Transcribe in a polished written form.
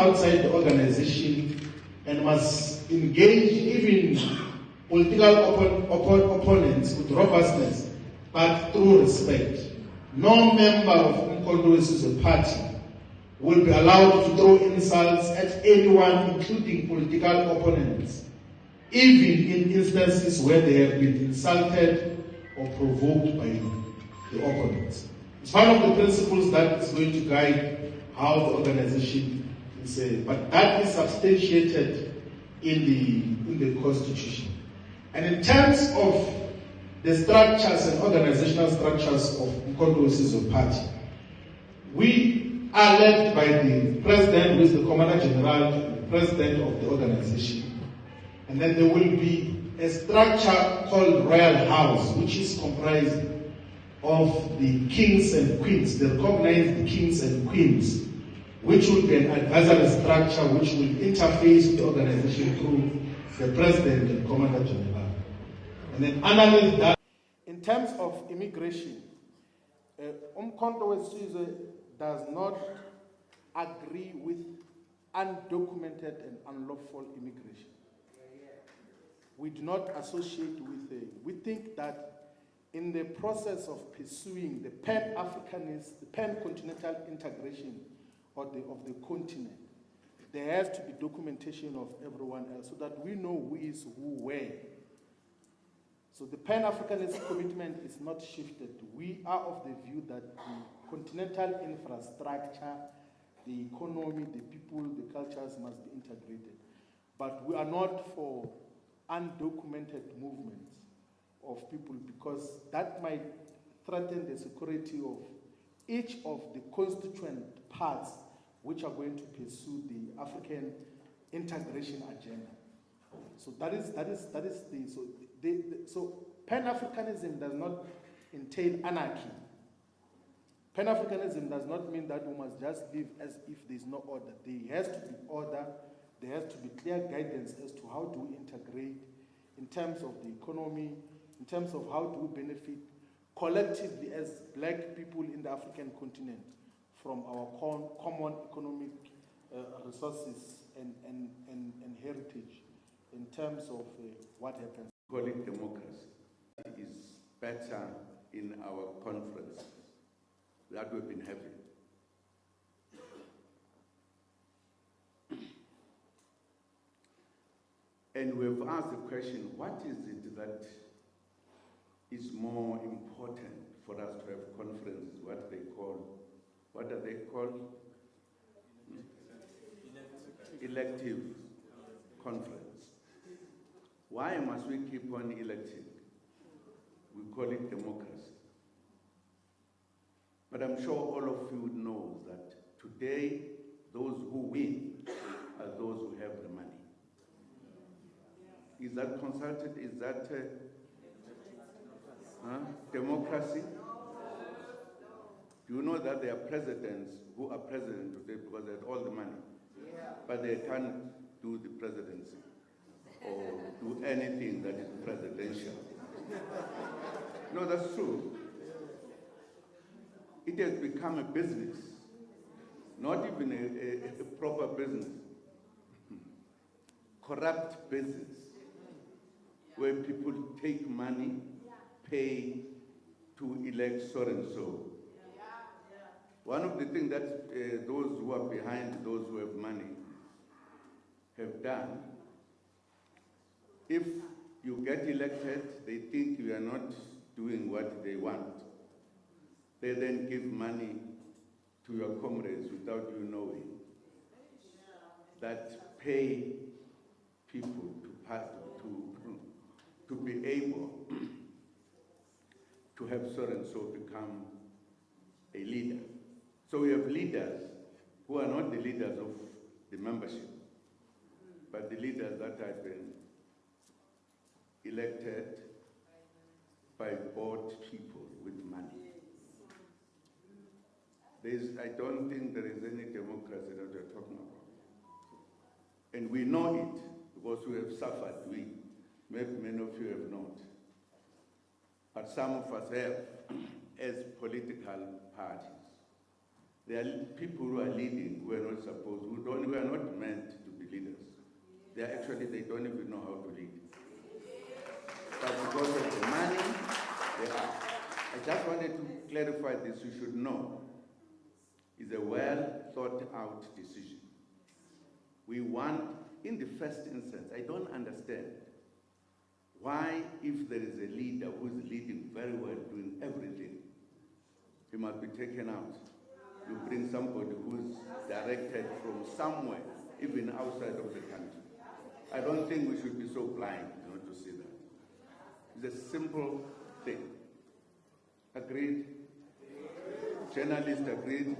outside the organization and must engage even political opponents with robustness, but through respect. No member of Umkhonto party will be allowed to throw insults at anyone, including political opponents, even in instances where they have been insulted or provoked by the opponents. It's one of the principles that is going to guide how the organization is, but that is substantiated in the Constitution. And in terms of the structures and organizational structures of Umkhonto party, we are led by the president, who is the commander general, the president of the organization. And then there will be a structure called Royal House, which is comprised of the kings and queens, the recognized kings and queens, which will be an advisory structure which will interface with the organization through the president and commander general. And then analyze that. In terms of immigration, Umkhonto does not agree with undocumented and unlawful immigration. We do not associate with it. We think that in the process of pursuing the pan-Africanist, the pan-continental integration of the continent, there has to be documentation of everyone else so that we know who is who where. So the pan-Africanist commitment is not shifted. We are of the view that the continental infrastructure, the economy, the people, the cultures must be integrated. But we are not for undocumented movements of people, because that might threaten the security of each of the constituent parts which are going to pursue the African integration agenda. So so Pan-Africanism does not entail anarchy. Pan-Africanism does not mean that we must just live as if there is no order. There has to be order. There has to be clear guidance as to how do we integrate in terms of the economy, in terms of how do we benefit collectively as black people in the African continent from our common economic resources and heritage in terms of what happens. Call it democracy. It is better in our conferences that we've been having. And we've asked the question, what is it that is more important for us to have conferences, what are they called? Elective conference. Why must we keep on electing? We call it democracy. But I'm sure all of you know that today, those who win are those who have the money. Is that consulted? Is that democracy? Do you know that there are presidents who are president today because they have all the money, but they can't do the presidency or do anything that is presidential? No, that's true. It has become a business, not even a proper business, corrupt business, where people take money, pay to elect so and so. One of the things that those who are behind those who have money have done, if you get elected, they think you are not doing what they want. They then give money to your comrades without you knowing, that pay people to be able to have so and so become a leader. So we have leaders who are not the leaders of the membership, but the leaders that have been elected by bought people with money. I don't think there is any democracy that we're talking about. And we know it because we have suffered. Maybe many of you have not. But some of us have as political parties. There are people who are leading who are not supposed, who are not meant to be leaders. They don't even know how to lead. But because of the money, they are. I just wanted to clarify this. You should know it's a well thought out decision. We want, in the first instance, I don't understand why, if there is a leader who is leading very well, doing everything, he must be taken out. You bring somebody who is directed from somewhere, even outside of the country. I don't think we should be so blind not to see that. It's a simple thing. Agreed? Journalists agreed?